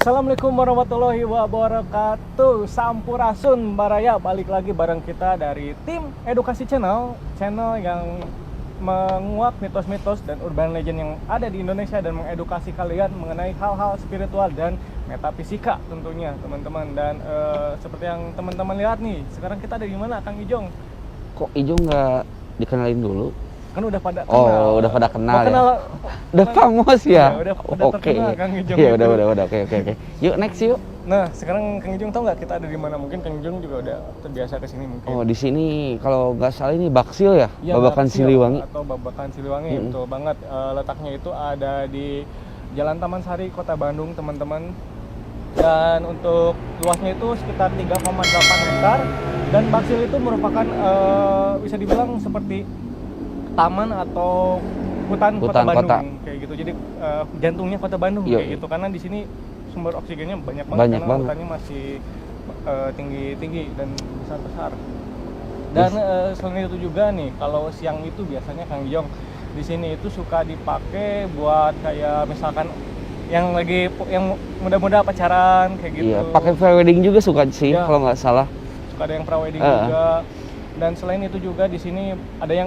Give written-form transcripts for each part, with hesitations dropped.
Assalamualaikum warahmatullahi wabarakatuh. Sampurasun Baraya, balik lagi bareng kita dari tim Edukasi Channel yang menguak mitos-mitos dan urban legend yang ada di Indonesia dan mengedukasi kalian mengenai hal-hal spiritual dan metafisika tentunya teman-teman. Dan seperti yang teman-teman lihat nih, sekarang kita ada di mana, Kang Ijong? Kok Ijong nggak dikenalin dulu? Kan udah pada kenal. Oh, udah pada kenal ya? Udah famous ya? Udah Oke. terkenal Kang Ijong. Iya, udah. Oke. Yuk, next yuk. Nah, sekarang Kang Ijong tahu nggak kita ada di mana? Mungkin Kang Ijong juga udah terbiasa ke sini mungkin. Oh, di sini kalau nggak salah ini Baksil ya? Ya, Babakan Baksil Siliwangi. atau Babakan Siliwangi, betul banget. Letaknya itu ada di Jalan Taman Sari, Kota Bandung, teman-teman. Dan untuk luasnya itu sekitar 3,8 hektar. Dan Baksil itu merupakan bisa dibilang seperti taman atau hutan Kota Bandung kayak gitu. Jadi jantungnya Kota Bandung kayak gitu, karena di sini sumber oksigennya banyak banget karena hutannya masih tinggi dan besar. Dan selain itu juga nih, kalau siang itu biasanya Kang Jong di sini itu suka dipakai buat kayak misalkan yang muda-muda pacaran kayak gitu. Iya, pakai pre-wedding juga suka sih ya, kalau nggak salah. Suka ada yang pre-wedding juga. Dan selain itu juga di sini ada yang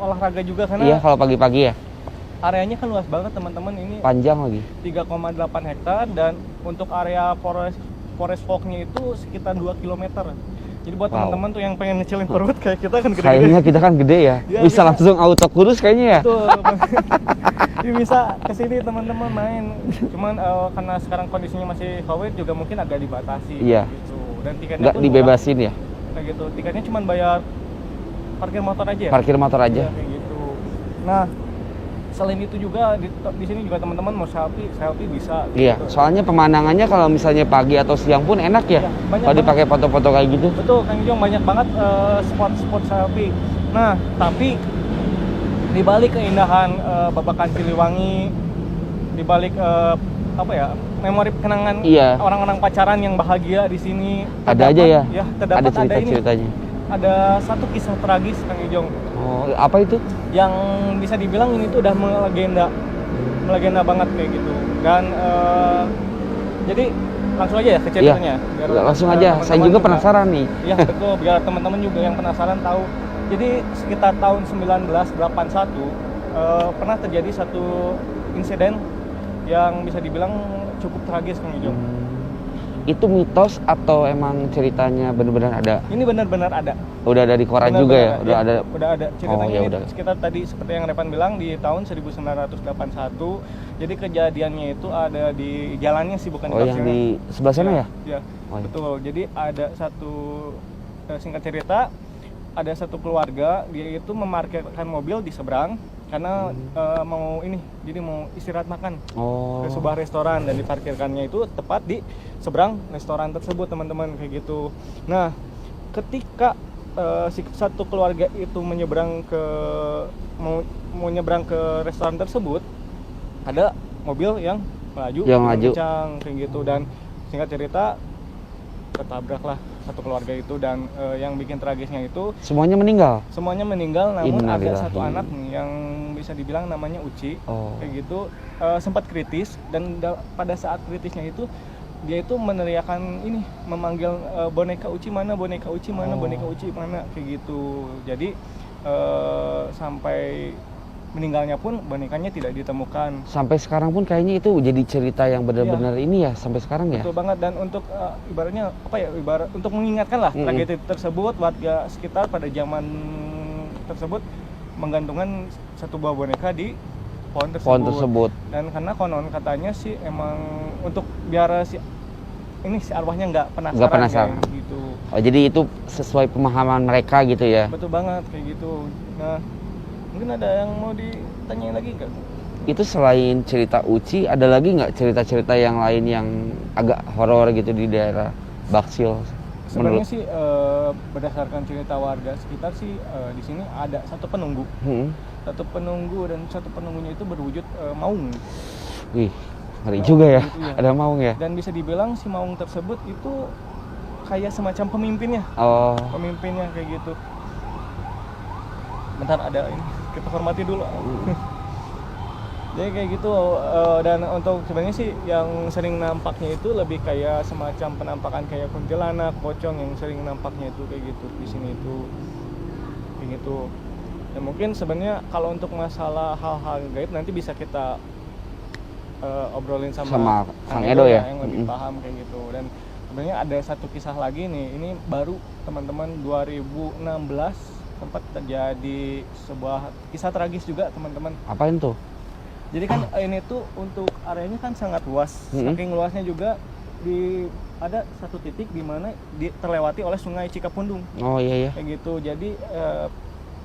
olahraga juga, karena iya, kalau pagi-pagi ya. Areanya kan luas banget teman-teman, ini panjang lagi. 3,8 hektar dan untuk area forest walk-nya itu sekitar 2 km. Jadi buat teman-teman tuh yang pengen ngecilin perut kayak kita kan gede-gede. Kayaknya kita kan gede ya. Bisa langsung auto kurus kayaknya ya. Betul. Jadi bisa kesini teman-teman main. Cuman karena sekarang kondisinya masih COVID juga mungkin agak dibatasi gitu. Dan tiketnya nggak dibebasin ya. Kayak gitu, tiketnya cuma bayar parkir motor aja ya? Parkir motor aja. Ya, kayak gitu. Nah, selain itu juga di sini juga teman-teman mau selfie bisa. Iya, gitu. soalnya pemandangannya kalau misalnya pagi atau siang pun enak ya, kalau dipakai foto-foto kayak gitu. Betul, Kang Jong, banyak banget spot selfie. Nah, tapi di balik keindahan Babakan Siliwangi, di balik memori kenangan orang-orang pacaran yang bahagia di sini. Ada aja ya? Ya, terdapat ada cerita-ceritanya. Ada satu kisah tragis, Kang Ijong. Oh, apa itu? Yang bisa dibilang ini tuh udah melegenda banget kayak gitu. Dan jadi langsung aja ya ke ceritanya. Biar langsung aja. Saya juga penasaran nih. Iya, betul. Biar teman-teman juga yang penasaran tahu. Jadi sekitar tahun 1981 pernah terjadi satu insiden yang bisa dibilang cukup tragis, Kang Ijong. Itu mitos atau emang ceritanya benar-benar ada? Ini benar-benar ada. Udah ada di koran juga ya? Udah ada. Ceritanya sekitar tadi seperti yang Repan bilang di tahun 1981. Jadi kejadiannya itu ada di jalannya sih, bukan di Baksil. Yang di sebelah sana ya? Iya, betul. Jadi ada satu singkat cerita, ada satu keluarga, dia itu memarkirkan mobil di seberang karena mau istirahat makan ke sebuah restoran, dan diparkirkannya itu tepat di seberang restoran tersebut, teman-teman, kayak gitu. Nah, ketika satu keluarga itu mau nyebrang ke restoran tersebut, ada mobil yang melaju kencang kayak gitu, dan singkat cerita ketabraklah satu keluarga itu. Dan yang bikin tragisnya itu semuanya meninggal, namun ada satu anak yang bisa dibilang namanya Uci, kayak gitu, sempat kritis. Dan pada saat kritisnya itu dia itu meneriakan memanggil boneka Uci mana, boneka Uci mana, boneka Uci mana, kayak gitu. Jadi sampai meninggalnya pun bonekanya tidak ditemukan. Sampai sekarang pun kayaknya itu jadi cerita yang benar-benar ini ya, sampai sekarang ya. Betul banget. Dan untuk ibarat untuk mengingatkan lah tragedi tersebut, warga sekitar pada zaman tersebut menggantungkan satu buah boneka di pohon tersebut. Dan karena konon katanya sih emang untuk biar si arwahnya nggak penasaran gitu. Oh, jadi itu sesuai pemahaman mereka gitu ya. Betul banget kayak gitu. Nah, mungkin ada yang mau ditanyain lagi nggak? Itu selain cerita Uci, ada lagi nggak cerita-cerita yang lain yang agak horor gitu di daerah Baksil? Sebenarnya sih berdasarkan cerita warga sekitar sih di sini ada satu penunggu. Satu penunggu, dan satu penunggunya itu berwujud maung. Wih, ngeri juga ya. Gitu ya. Ada maung ya. Dan bisa dibilang si maung tersebut itu kayak semacam pemimpinnya. Pemimpinnya kayak gitu. Bentar, ada ini. Kita hormati dulu. Jadi kayak gitu, dan untuk sebenarnya sih yang sering nampaknya itu lebih kayak semacam penampakan kayak kuntilanak, pocong yang sering nampaknya itu kayak gitu di sini itu kayak gitu. Dan mungkin sebenarnya kalau untuk masalah hal-hal gaib nanti bisa kita obrolin sama Kang Edo ya, yang lebih paham kayak gitu. Dan sebenarnya ada satu kisah lagi nih, ini baru teman-teman 2016 sempat terjadi sebuah kisah tragis juga teman-teman. Apain tuh? Jadi kan ini tuh untuk areanya kan sangat luas, saking luasnya juga ada satu titik di mana terlewati oleh Sungai Cikapundung. Oh iya. Kayak gitu. Jadi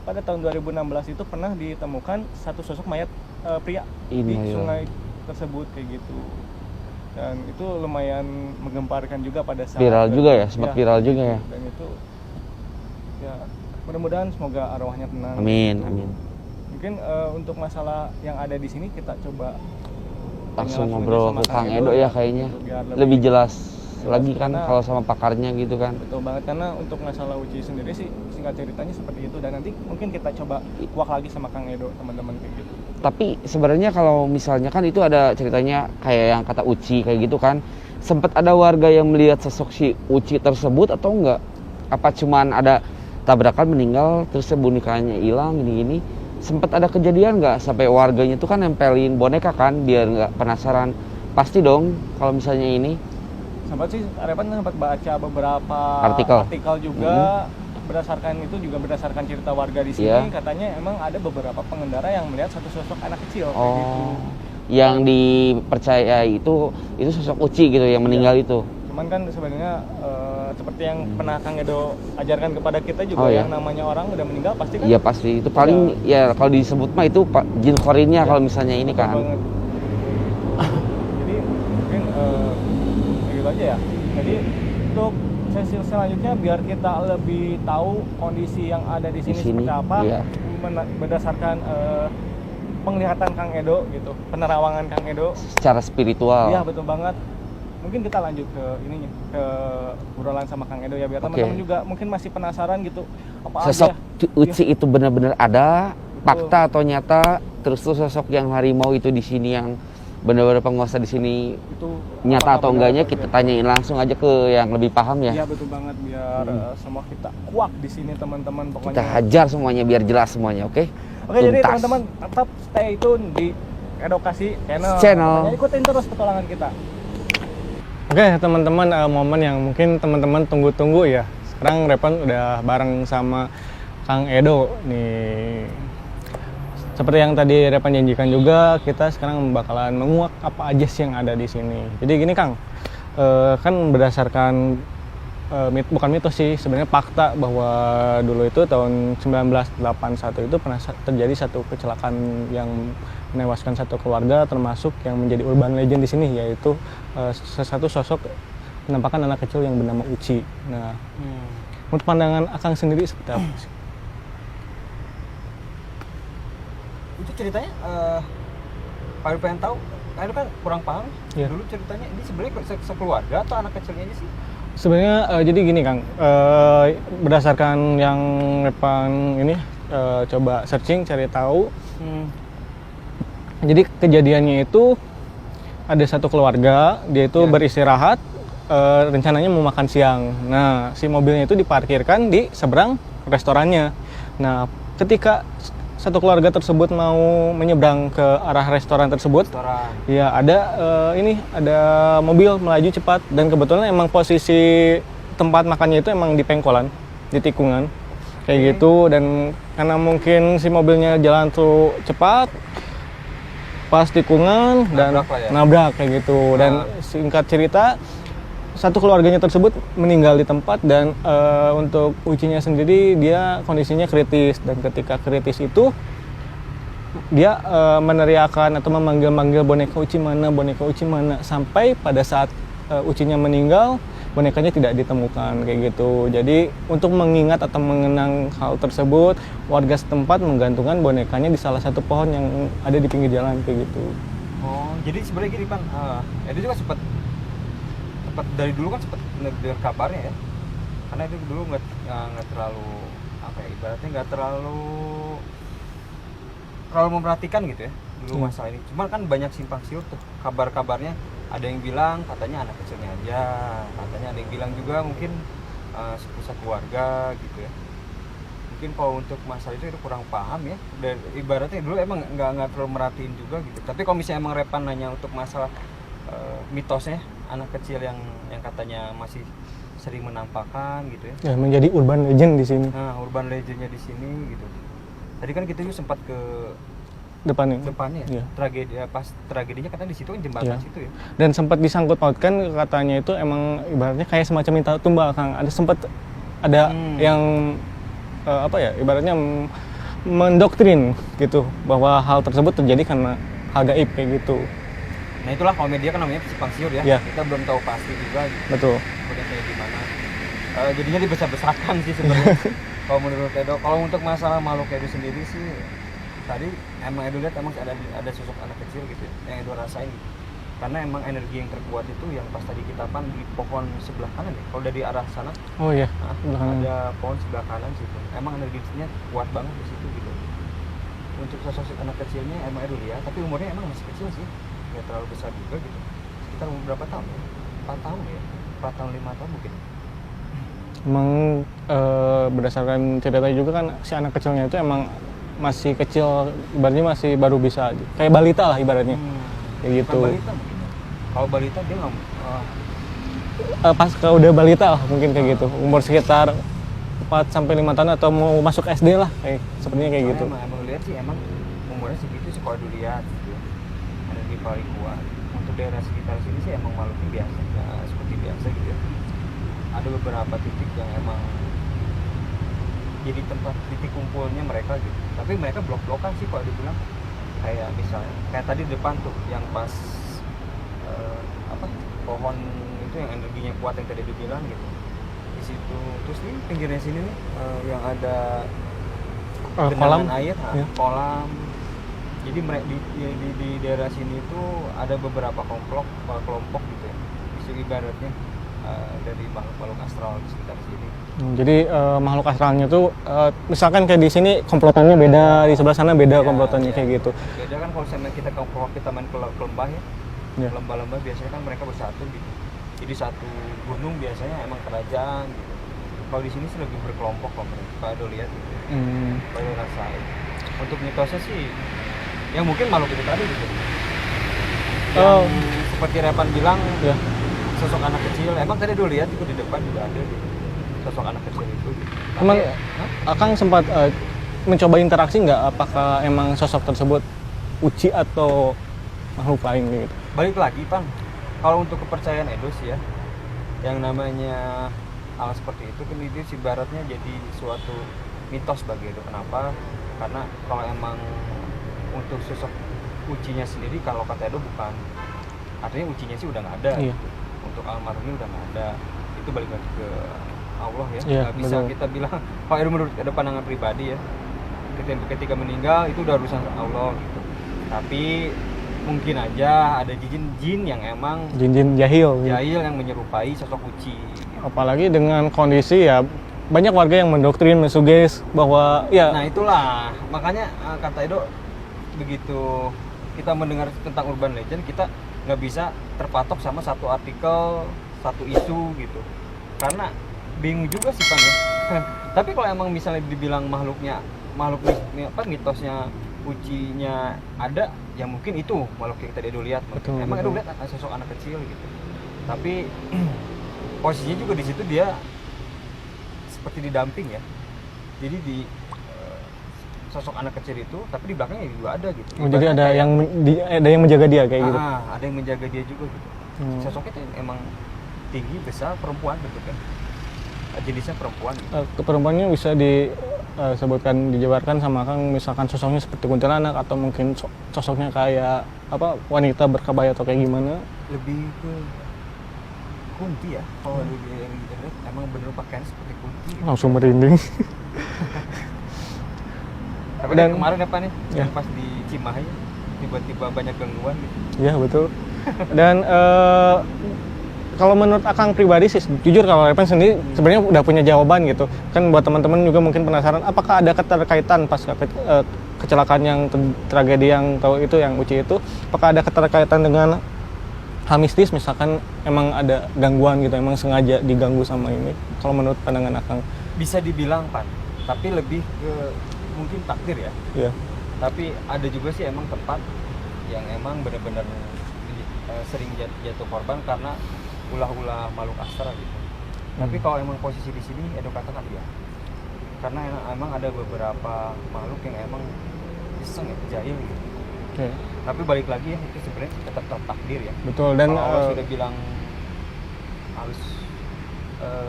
pada tahun 2016 itu pernah ditemukan satu sosok mayat pria di sungai tersebut kayak gitu. Dan itu lumayan menggemparkan juga pada saat viral juga ya, sempat viral juga ya. Dan itu ya mudah-mudahan semoga arwahnya tenang. Amin, gitu. amin. Mungkin untuk masalah yang ada di sini kita coba langsung ngobrol ke Kang Edo ya kayaknya gitu, lebih jelas lagi kan kalau sama pakarnya gitu kan. Betul banget, karena untuk masalah uji sendiri sih singkat ceritanya seperti itu, dan nanti mungkin kita coba kuak lagi sama Kang Edo teman-teman kayak gitu. Tapi sebenarnya kalau misalnya kan itu ada ceritanya kayak yang kata Uci kayak gitu kan, sempat ada warga yang melihat sosok si Uci tersebut atau enggak? Apa cuman ada tabrakan meninggal terus bonekanya hilang gini-gini? Sempat ada kejadian nggak sampai warganya itu kan nempelin boneka kan biar nggak penasaran? Pasti dong kalau misalnya ini. Sempat sih, Repan sempat baca beberapa artikel juga, berdasarkan cerita warga di sini, katanya emang ada beberapa pengendara yang melihat satu sosok anak kecil kayak gitu. Yang dipercaya itu sosok Uci gitu yang meninggal itu. Cuman kan sebenarnya seperti yang pernah Kang Edo ajarkan kepada kita juga, yang namanya orang udah meninggal pasti kan. Iya pasti, itu paling ya kalau disebut mah itu jin korinnya kalau misalnya ini kan. Banget. Jadi mungkin gitu aja ya. Jadi untuk sesi selanjutnya biar kita lebih tahu kondisi yang ada di sini seperti apa, berdasarkan penglihatan Kang Edo gitu, penerawangan Kang Edo secara spiritual. Iya betul banget. Mungkin kita lanjut ke ininya, ke obrolan sama Kang Edo ya, biar teman-teman juga mungkin masih penasaran gitu apa sosok Uci itu benar-benar ada, fakta atau nyata, terus tuh sosok yang harimau itu di sini yang benar-benar penguasa di sini itu nyata atau enggaknya kita tanyain langsung aja ke yang lebih paham ya. Iya betul banget, biar semua kita kuak di sini teman-teman, pokoknya kita hajar semuanya biar jelas semuanya, oke? Oke, jadi teman-teman tetap stay tune di Edukasi Channel. Ikutin terus petualangan kita. Oke teman-teman, momen yang mungkin teman-teman tunggu-tunggu ya. Sekarang Repan udah bareng sama Kang Edo nih. Seperti yang tadi Repan janjikan juga, kita sekarang bakalan menguak apa aja sih yang ada di sini. Jadi gini Kang, kan berdasarkan bukan mitos sih, sebenarnya fakta bahwa dulu itu tahun 1981 itu pernah terjadi satu kecelakaan yang menewaskan satu keluarga, termasuk yang menjadi urban legend di sini, yaitu satu sosok penampakan anak kecil yang bernama Uci. Nah, menurut pandangan Akang sendiri seperti apa sih? Itu ceritanya, Pak pengen tahu, Pak kan kurang paham. Dulu ceritanya ini sebenarnya sekeluarga atau anak kecilnya aja sih? Sebenarnya jadi gini Kang, berdasarkan yang Repan ini coba searching cari tahu. Jadi kejadiannya itu ada satu keluarga, dia itu beristirahat, rencananya mau makan siang. Nah, si mobilnya itu diparkirkan di seberang restorannya. Nah, ketika satu keluarga tersebut mau menyeberang ke arah restoran tersebut, ya ada ada mobil melaju cepat, dan kebetulan emang posisi tempat makannya itu emang di pengkolan, di tikungan kayak gitu. Dan karena mungkin si mobilnya jalan tuh cepat, pas tikungan dan nabrak kayak gitu. Dan singkat cerita, satu keluarganya tersebut meninggal di tempat, dan untuk Ucinya sendiri dia kondisinya kritis, dan ketika kritis itu dia meneriakan atau memanggil-manggil boneka Uci mana, sampai pada saat Ucinya meninggal bonekanya tidak ditemukan kayak gitu. Jadi untuk mengingat atau mengenang hal tersebut, warga setempat menggantungkan bonekanya di salah satu pohon yang ada di pinggir jalan kayak gitu. Oh, jadi sebenarnya gini Pan, itu juga sempat dari dulu kan sempat dengar kabarnya ya, karena itu dulu nggak terlalu ibaratnya nggak terlalu memperhatikan gitu ya, dulu masalah ini. Cuman kan banyak simpang siur tuh kabar-kabarnya. Ada yang bilang katanya anak kecilnya aja, katanya ada yang bilang juga mungkin sepusat keluarga gitu ya. Mungkin kalau untuk masalah itu kurang paham ya. Dan ibaratnya dulu emang nggak terlalu merhatiin juga gitu. Tapi kalau misalnya emang Repan nanya untuk masalah mitosnya anak kecil yang katanya masih sering menampakkan gitu ya. Ya, menjadi urban legend di sini. Nah, urban legendnya di sini gitu. Tadi kan kita juga sempat ke Depannya. ya. Tragedinya katanya di situ kan jembatan situ ya. Dan sempat disangkut pautkan katanya itu emang ibaratnya kayak semacam minta tumbal, Kang. Ada yang ibaratnya mendoktrin gitu bahwa hal tersebut terjadi karena hal gaib kayak gitu. Nah itulah kalau media kan namanya simpang siur ya. Kita belum tahu pasti juga gitu. Betul. Kemudian kayak gimana. Jadinya dibesar-besarkan sih sebenarnya. Kalau menurut Edo, kalau untuk masalah makhluk Edo sendiri sih tadi emang Edo lihat emang ada sosok anak kecil gitu ya, yang Edo rasain gitu. Karena emang energi yang terkuat itu yang pas tadi kita di pohon sebelah kanan ya. Kalau dari arah sana, ada pohon sebelah kanan situ. Emang energinya kuat banget di situ gitu. Untuk sosok anak kecilnya emang Edo lihat, tapi umurnya emang masih kecil sih, nggak terlalu besar juga gitu. Sekitar berapa tahun ya? 4 tahun ya? 4 tahun 5 tahun mungkin. Emang berdasarkan ceritanya juga kan si anak kecilnya itu emang masih kecil, ibaratnya masih baru bisa kayak balita lah ibaratnya. Kayak gitu. Balita mungkin. Kalau balita dia nggak pas kalau udah balita lah mungkin kayak gitu. Umur sekitar 4 sampai 5 tahun atau mau masuk SD lah kayak sepertinya kayak gitu. Emang lihat sih emang umurnya segitu sih kalau dilihat gitu. Energi paling kuat. Untuk daerah sekitar sini sih emang makhluknya biasa, ya, seperti biasa gitu ya. Ada beberapa titik yang emang jadi tempat titik kumpulnya mereka gitu. Tapi mereka blok-blokan sih kalau dibilang. Kayak misalnya, kayak tadi depan tuh yang pas pohon itu yang energinya kuat yang tadi dibilang gitu. Di situ terus nih pinggirnya sini nih yang ada kolam air, kolam. Jadi di daerah sini itu ada beberapa kelompok gitu ya. Bisa ibaratnya dari makhluk astral di sekitar sini. Jadi makhluk astralnya tuh misalkan kayak di sini komplotannya beda, di sebelah sana beda komplotannya kayak gitu. Beda kan kalau kita main ke lembah ya. Lembah-lembah biasanya kan mereka bersatu gitu. Jadi satu gunung biasanya emang kerajaan gitu. Kalau di sini sih lebih berkelompok kalau mereka ada lihat gitu. Kalau rasain. Untuk mitosnya sih yang mungkin makhluk itu tadi gitu. Yang seperti Repan bilang sosok anak kecil, emang tadi dulu lihat itu di depan juga ada gitu. Sosok anak kecil itu gitu. Emang Akang sempat mencoba interaksi nggak apakah emang sosok tersebut uci atau makhluk lain gitu? Balik lagi Pan, kalau untuk kepercayaan Edo sih ya, yang namanya hal seperti itu kan itu ibaratnya jadi suatu mitos bagi Edo. Kenapa? Karena kalau emang untuk sosok ucinya sendiri, kalau kata Edo bukan, artinya ucinya sih udah nggak ada. Gitu. Untuk almarhumnya udah nggak ada. Itu balik lagi ke Allah ya. Nggak bisa kita bilang, kalau Edo menurut Edo pandangan pribadi ya, ketika meninggal itu udah urusan Allah gitu. Tapi mungkin aja ada jin yang emang jin jahil yang menyerupai sosok uci gitu. Apalagi dengan kondisi ya banyak warga yang mendoktrin, mensuges bahwa ya. Nah itulah makanya kata Edo, begitu kita mendengar tentang urban legend kita nggak bisa terpatok sama satu artikel, satu isu gitu, karena bingung juga sih Pan ya. Tapi kalau emang misalnya dibilang mitosnya ucinya ada, ya mungkin itu makhluk yang tadi Edo lihat. Emang Edo lihat sosok anak kecil gitu. Tapi posisinya juga di situ dia seperti didamping ya. Jadi di sosok anak kecil itu, tapi di belakangnya juga ada gitu. Jadi ada yang menjaga dia kayak gitu. Ada yang menjaga dia juga gitu. Sosoknya itu emang tinggi, besar, perempuan bentuknya. Jenisnya perempuan gitu. Perempuannya bisa disebutkan, dijabarkan sama Kang, misalkan sosoknya seperti kuntilanak atau mungkin sosoknya kayak wanita berkebaya atau kayak gimana? Lebih ke kunti ya. Kalau di internet emang bener pakaian seperti kunti gitu. Langsung merinding. Tapi dan kemarin apa nih? Pas di Cimahi tiba-tiba banyak gangguan gitu. Iya betul. Dan kalau menurut Akang pribadi sih, jujur kalau Repan sendiri sebenarnya udah punya jawaban gitu. Kan buat teman-teman juga mungkin penasaran, apakah ada keterkaitan pas kecelakaan yang tragedi yang tahu itu yang Uci itu, apakah ada keterkaitan dengan hal mistis, misalkan emang ada gangguan gitu, emang sengaja diganggu sama ini, kalau menurut pandangan Akang? Bisa dibilang Pan, tapi lebih ke mungkin takdir ya. Iya. Tapi ada juga sih emang tempat yang emang benar-benar sering jatuh korban karena ulah-ulah makhluk astral gitu. Tapi kalau emang posisi di sini Edo katakan iya. Karena emang ada beberapa makhluk yang emang iseng ya, jahil gitu. Oke. Tapi balik lagi ya, itu sebenarnya tetap takdir ya. Betul, dan kalau Allah sudah bilang harus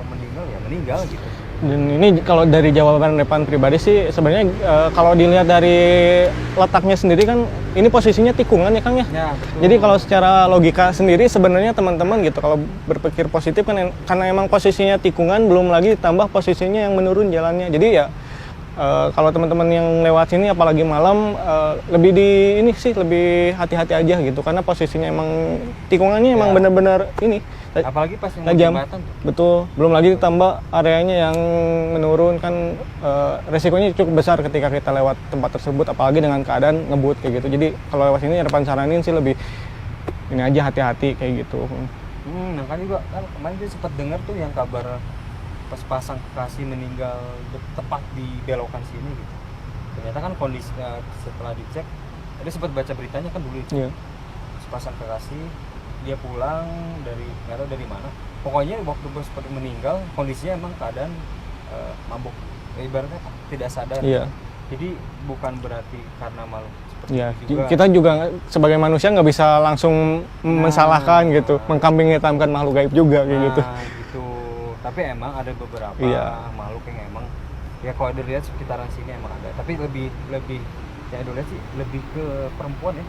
meninggal ya meninggal gitu. Dan ini kalau dari jawaban Repan pribadi sih sebenarnya kalau dilihat dari letaknya sendiri kan ini posisinya tikungan ya Kang ya. Ya betul. Jadi kalau secara logika sendiri sebenarnya teman-teman gitu kalau berpikir positif kan karena emang posisinya tikungan, belum lagi ditambah posisinya yang menurun jalannya. Jadi ya kalau teman-teman yang lewat sini apalagi malam lebih lebih hati-hati aja gitu karena posisinya emang tikungannya emang benar-benar ini. Apalagi pas yang tajam. jembatan tuh. Betul, belum lagi ditambah areanya yang menurun kan resikonya cukup besar ketika kita lewat tempat tersebut apalagi dengan keadaan ngebut kayak gitu. Jadi kalau lewat sini Repan saranin sih lebih ini aja hati-hati kayak gitu. Nah kan juga kan kemarin dia sempat dengar tuh yang kabar pas pasang kekasih meninggal tepat di belokan sini gitu. Ternyata kan kondisi setelah dicek, tadi sempat baca beritanya kan dulu itu. Iya. Sepasang kekasih dia pulang dari nggak tahu dari mana. Pokoknya waktu seperti meninggal kondisinya emang keadaan mabuk. Ibaratnya tidak sadar. Iya. Jadi bukan berarti karena malu. Ya, kita juga sebagai manusia nggak bisa langsung mensalahkan gitu, mengkambing hitamkan makhluk gaib juga kayak gitu. Gitu. Tapi emang ada beberapa makhluk yang emang ya kalau dilihat sekitaran sini emang ada. Tapi lebih yang dilihat sih lebih ke perempuan ya,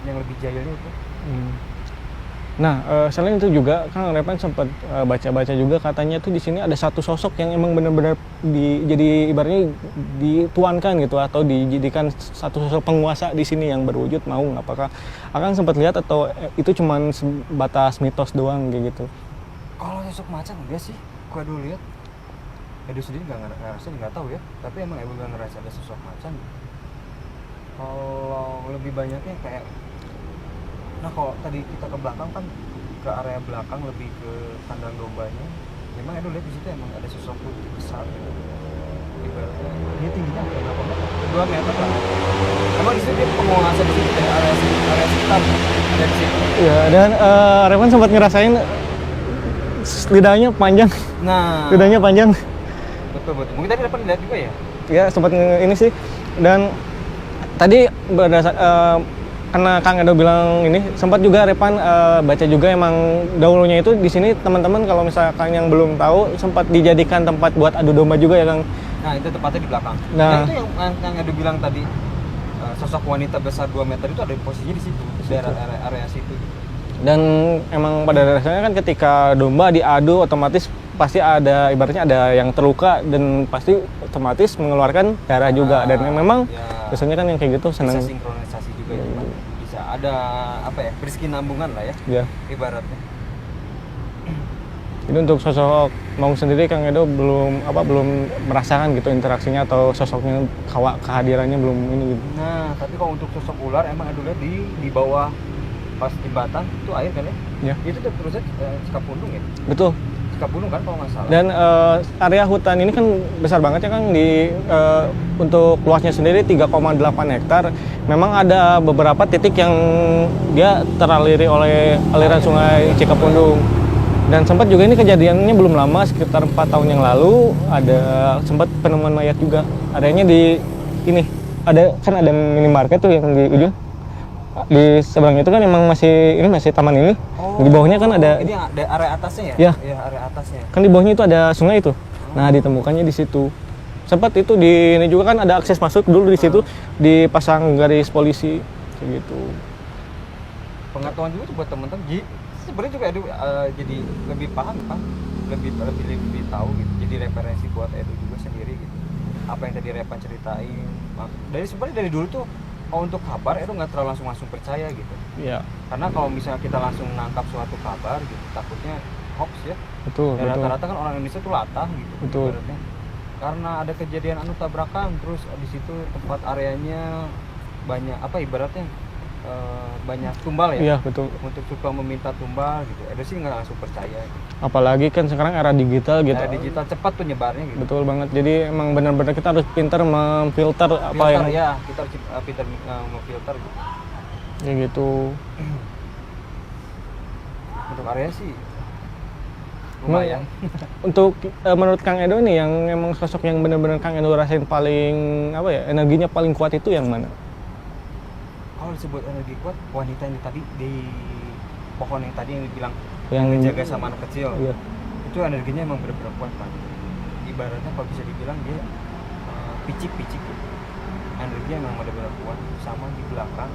yang lebih jahilnya itu. Nah, selain itu juga Kang Repan sempat baca-baca juga katanya tuh di sini ada satu sosok yang emang benar-benar jadi ibaratnya dituankan gitu atau dijadikan satu sosok penguasa di sini yang berwujud mau. Apakah Akang sempat lihat atau itu cuman sebatas mitos doang kayak gitu? Kalau sosok macan enggak sih, gua dulu lihat. Edo sendiri nggak tahu ya, tapi emang Edo nggak ngerasa ada sosok macan. Kalau lebih banyaknya kayak nah kalau tadi kita ke belakang kan ke area belakang lebih ke kandang dombanya. Memang Edo lihat di situ emang ada sosok putih besar. Ibaratnya dia tingginya berapa meter? 2 meter lah. Emang di situ dia penguasa di situ area sekitar ada di situ. Ya, dan Repan sempat ngerasain lidahnya panjang. Nah, lidahnya panjang. Betul. Mungkin tadi dapat lihat juga ya? Ya, sempat ini sih. Dan tadi berdasar karena Kang Edo bilang ini sempat juga Repan baca juga emang dahulunya itu di sini teman-teman kalau misalkan yang belum tahu sempat dijadikan tempat buat adu domba juga ya Kang. Nah itu tepatnya di belakang. Nah itu yang Edo bilang tadi sosok wanita besar 2 meter itu ada posisinya di situ, di area situ. Gitu. Dan emang pada dasarnya kan ketika domba diadu otomatis pasti ada ibaratnya ada yang terluka dan pasti otomatis mengeluarkan darah juga dan memang biasanya kan yang kayak gitu senang. Bisa sinkronisasi juga ya. Bisa ada apa ya berkesinambungan lah ya. Iya. Ibaratnya. Jadi untuk sosok Maung sendiri Kang Edo belum merasakan gitu interaksinya atau sosoknya kehadirannya belum ini gitu. Nah, tapi kalau untuk sosok ular emang Edo lihat di bawah pas jembatan itu air kan ya? Iya. Itu terusnya Cikapundung ya? Betul. Cikapundung kan kalau nggak salah. Dan area hutan ini kan besar banget ya Kang untuk luasnya sendiri 3,8 hektar. Memang ada beberapa titik yang dia teraliri oleh aliran sungai Cikapundung. Dan sempat juga ini kejadiannya belum lama sekitar 4 tahun yang lalu ada sempat penemuan mayat juga. Adanya di ini ada minimarket tuh yang di ujung. Di seberang itu kan emang masih taman ini. Di bawahnya kan ada ini ada area atasnya ya? Iya. Iya, area atasnya. Kan di bawahnya itu ada sungai itu. Nah, ditemukannya di situ. Sempat itu di ini juga kan ada akses masuk dulu di situ dipasang garis polisi kayak gitu. Pengetahuan juga tuh buat teman-teman. Sebenarnya juga Edo jadi lebih paham, lebih tahu gitu. Jadi referensi buat Edo juga sendiri gitu. Apa yang tadi Repan ceritain. Sebenarnya dari dulu tuh untuk kabar Edo nggak terlalu langsung percaya gitu. Iya. Karena kalau misalnya kita langsung nangkap suatu kabar gitu, takutnya hoax ya. Betul. Rata-rata kan orang Indonesia tuh latah gitu. Betul. Ibaratnya. karena ada kejadian tabrakan, terus di situ tempat areanya banyak ibaratnya banyak tumbal ya. Iya betul. Untuk suka meminta tumbal gitu. Edo sih nggak langsung percaya. Apalagi kan sekarang era digital gitu. Era digital cepat tuh nyebarnya gitu. Betul banget. Jadi emang benar-benar kita harus pintar memfilter apa yang. Ya, kita harus pintar memfilter gitu. Ya gitu. Untuk area sih lumayan. Untuk menurut Kang Edo nih yang emang sosok yang benar-benar Kang Edo rasain paling energinya paling kuat itu yang mana? Kalau disebut energi kuat, wanita yang tadi di pohon yang tadi yang dibilang Yang jaga sama anak kecil. Iya. Itu energinya emang benar-benar kuat, Pak. Ibaratnya kalau bisa dibilang dia picik-picik gitu. Energinya emang benar-benar kuat. Sama di belakang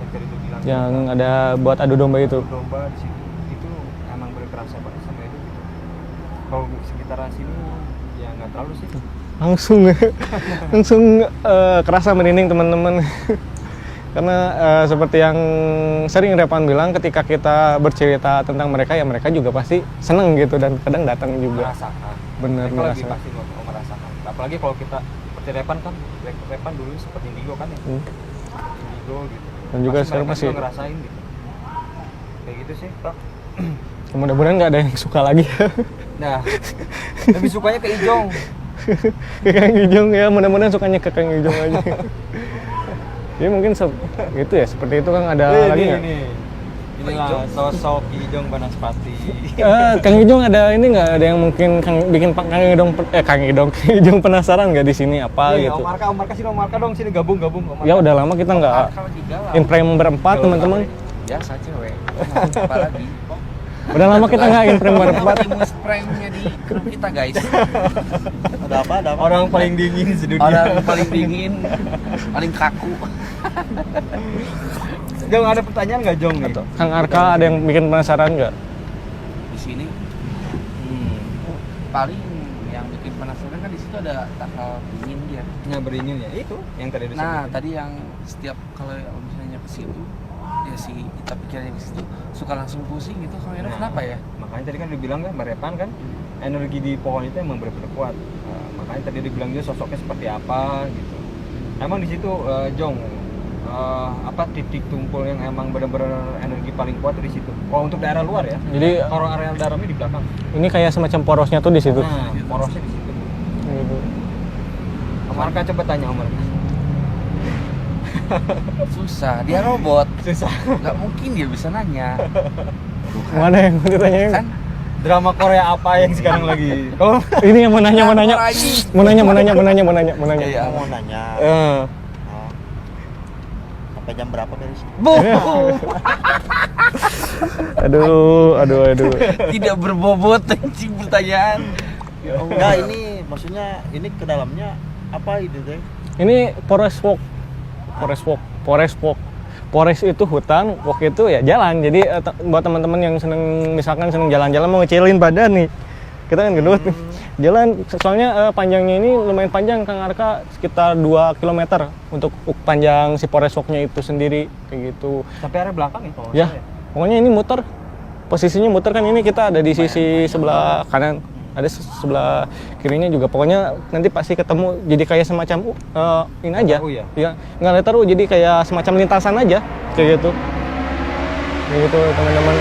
yang tadi itu bilang yang ada buat adu domba itu. Domba di situ itu emang benar kerasa banget sama itu gitu. Kalau sekitaran sini ya nggak terlalu sih. langsung kerasa merinding teman-teman. Karena seperti yang sering Repan bilang, ketika kita bercerita tentang mereka, ya mereka juga pasti seneng gitu dan kadang datang juga. Merasakan. Bener, Mereka lebih merasakan. pasti mau merasakan. Apalagi kalau kita seperti Repan kan, Repan dulu seperti Indigo kan ya. Indigo gitu. Dan juga pasti sekarang mereka masih juga ngerasain gitu. Kayak gitu sih, Pak. mudah-mudahan nggak ada yang suka lagi. Nah, lebih sukanya ke Ijong. Ke Kang Ijong ya, mudah-mudahan sukanya ke Kang Ijong aja. Ya mungkin gitu ya, seperti itu kan ada lagi nggak? Inilah sosok Ijong Banaspati. Kang Ijong ada ini nggak, ada yang mungkin bikin Kang Ijong penasaran nggak di sini apa Nih, gitu? Om Marka dong sini gabung. Ya udah lama kita nggak in frame berempat teman-teman. Biasa cewek. Apa lagi? Udah lama kita nggak in frame berempat. Primus prime-nya di grup kita guys. Ada apa? Orang paling dingin sedunia. Orang paling dingin, paling kaku. Jong, ada pertanyaan nggak Jong nih? Kang Arka ada yang bikin penasaran nggak? Di sini paling yang bikin penasaran kan di situ ada tanggal dingin dia. Nah, beringin ya itu yang tadi disebut. Nah, tadi yang setiap kalau misalnya ke situ ya si kita pikirnya ke situ suka langsung pusing gitu. Kang Edo kenapa ya? Makanya tadi kan dibilang kan Repan kan energi di pohon itu emang benar-benar kuat. Makanya tadi dibilang dia sosoknya seperti apa gitu. Emang di situ Jong titik tumpul yang emang benar-benar energi paling kuat tuh di situ. Kalau untuk daerah luar ya. Jadi kalau area dalamnya di belakang. ini kayak semacam porosnya tuh di situ. Nah, porosnya di situ. Gitu. Om Arka coba tanya Om Arka. Susah, dia robot. Susah. Nggak mungkin dia bisa nanya. Mana yang mau ditanyain? Kan Drama Korea apa yang sekarang lagi? Oh, Ini yang mau nanya. Iya. Mau nanya. Iya. Mau nanya sampai jam berapa dari sini? Aduh. Tidak berbobot anjing pertanyaan. Enggak, ini maksudnya ini ke dalamnya apa itu teh? Ini forest walk. Forest itu hutan, walk itu ya jalan. Jadi buat teman-teman yang misalkan seneng jalan-jalan mau ngecilin badan nih, kita kan gendut nih. Jalan, soalnya panjangnya ini lumayan panjang, Kang Arka, sekitar 2 km untuk panjang si forest walk-nya itu sendiri, kayak gitu. sampai area belakang ya kalau Ya, pokoknya ini muter, posisinya muter kan, ini kita ada di sisi sebelah kanan, ada sebelah kirinya juga. Pokoknya nanti pasti ketemu, jadi kayak semacam ini aja. Ya, nggak letter U, jadi kayak semacam lintasan aja, kayak gitu. Kayak gitu teman-teman.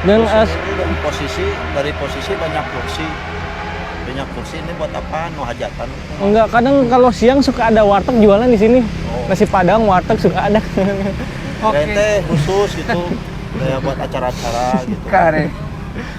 Dan dari posisi banyak kursi ini buat apa? Nu hajatan? enggak, kadang kalau siang suka ada warteg jualan di sini. Nasi Padang, warteg suka ada. Teh khusus gitu, kayak buat acara-acara gitu. Kare.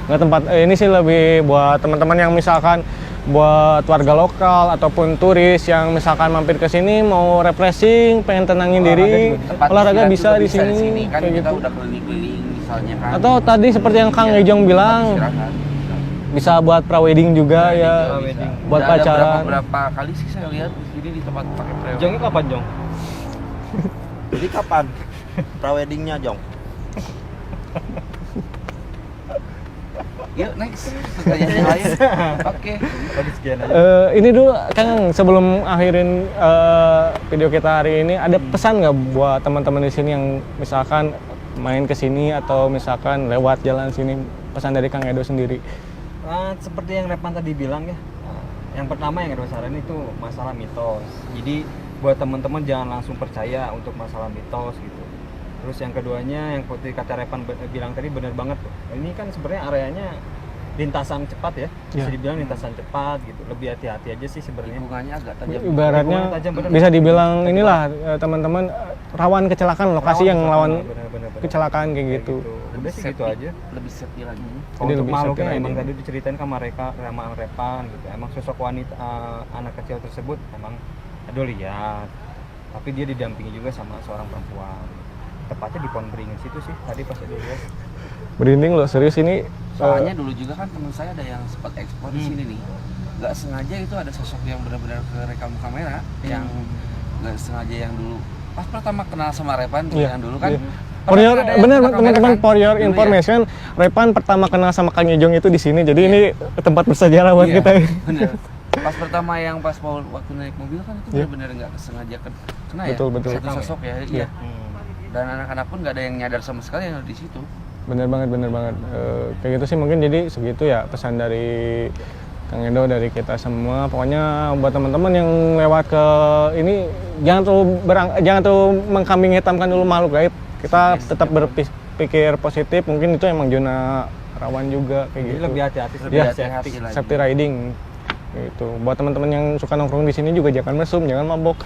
Nggak, tempat ini sih lebih buat teman-teman yang misalkan buat warga lokal ataupun turis yang misalkan mampir ke sini mau refreshing, pengen tenangin diri, olahraga bisa di sini. Kan Kayak kita gitu. udah keliling-keliling misalnya kan. Atau tadi seperti yang Kang Ejong bilang, bisa buat prawedding juga ya, buat Udah ada pacaran. berapa kali sih saya lihat di sini di tempat pakai prewedding. Jongnya kapan Jong? Jadi kapan praweddingnya, Jong? Yuk next, pertanyaan yang lain. Oke. Tadi sekian aja. Ini dulu Kang, sebelum akhirin video kita hari ini, ada pesan nggak buat teman-teman di sini yang misalkan main ke sini atau misalkan lewat jalan sini, pesan dari Kang Edo sendiri? Seperti yang Repan tadi bilang ya, yang pertama yang Edo saranin itu masalah mitos. Jadi buat teman-teman jangan langsung percaya untuk masalah mitos gitu. Terus yang keduanya yang seperti kata Repan bilang tadi benar banget tuh. Ini kan sebenarnya areanya lintasan cepat ya, bisa dibilang lintasan cepat gitu. Lebih hati-hati aja sih sebenarnya. Hubungannya agak tajam. Ibaratnya tajam, bener. bisa dibilang inilah teman-teman rawan kecelakaan, lokasi yang rawan bener. kecelakaan kayak gitu. Udah sih gitu aja. Lebih safety lagi. Kalau Jadi untuk lebih makhluknya safety emang riding. tadi diceritain sama Repan gitu. Emang sosok wanita anak kecil tersebut emang Edo lihat. Tapi dia didampingi juga sama seorang perempuan. Tepatnya di Pohon Beringin situ sih tadi pas Edo lihat. Berinding loh, serius ini. Soalnya dulu juga kan teman saya ada yang sempat eksplor di sini nih. Nggak sengaja itu ada sosok yang benar-benar kerekam kamera yang nggak sengaja yang dulu pas pertama kenal sama Repan Iya, yang dulu kan. iya. pernah For your, kan ada yang bener rekam teman-teman, kamera kan? for your Dulu ya. information, Repan pertama kenal sama Kang Ejong itu di sini. Jadi ini tempat bersejarah buat Iya, kita. bener. Pas pertama yang pas waktu naik mobil kan itu Iya. benar-benar nggak sengaja kena Betul, ya. betul. Satu sosok ya. Iya. Iya. Dan anak-anak pun nggak ada yang nyadar sama sekali yang ada di situ. Bener banget. Kayak gitu sih mungkin, jadi segitu ya pesan dari Kang Edo, dari kita semua. Pokoknya buat teman-teman yang lewat ke ini jangan tuh mengkambing hitamkan dulu makhluk gaib. Kita tetap berpikir positif. Mungkin itu emang zona rawan juga kayak Jadi gitu. lebih hati-hati Lebih ya, hati-hati lagi. Safety riding gitu. Buat teman-teman yang suka nongkrong di sini juga jangan mesum, jangan mabok.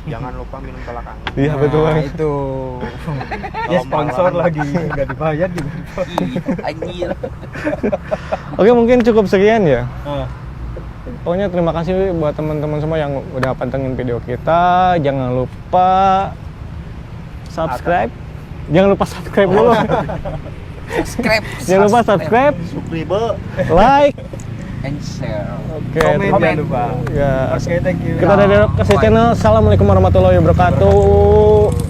Jangan lupa minum tolak angin. Iya betul Nah, banget. itu. Ya sponsor lagi, nggak dibayar juga. Anjir. Oke, mungkin cukup sekian ya. Nah, Pokoknya terima kasih buat teman-teman semua yang udah pantengin video kita. Jangan lupa subscribe. Jangan lupa subscribe dulu. Jangan lupa subscribe, like, and share. oke. komen terima- jangan lupa. Ya. Oke, thank you. Kita dari Kasih Channel. Assalamualaikum warahmatullahi wabarakatuh.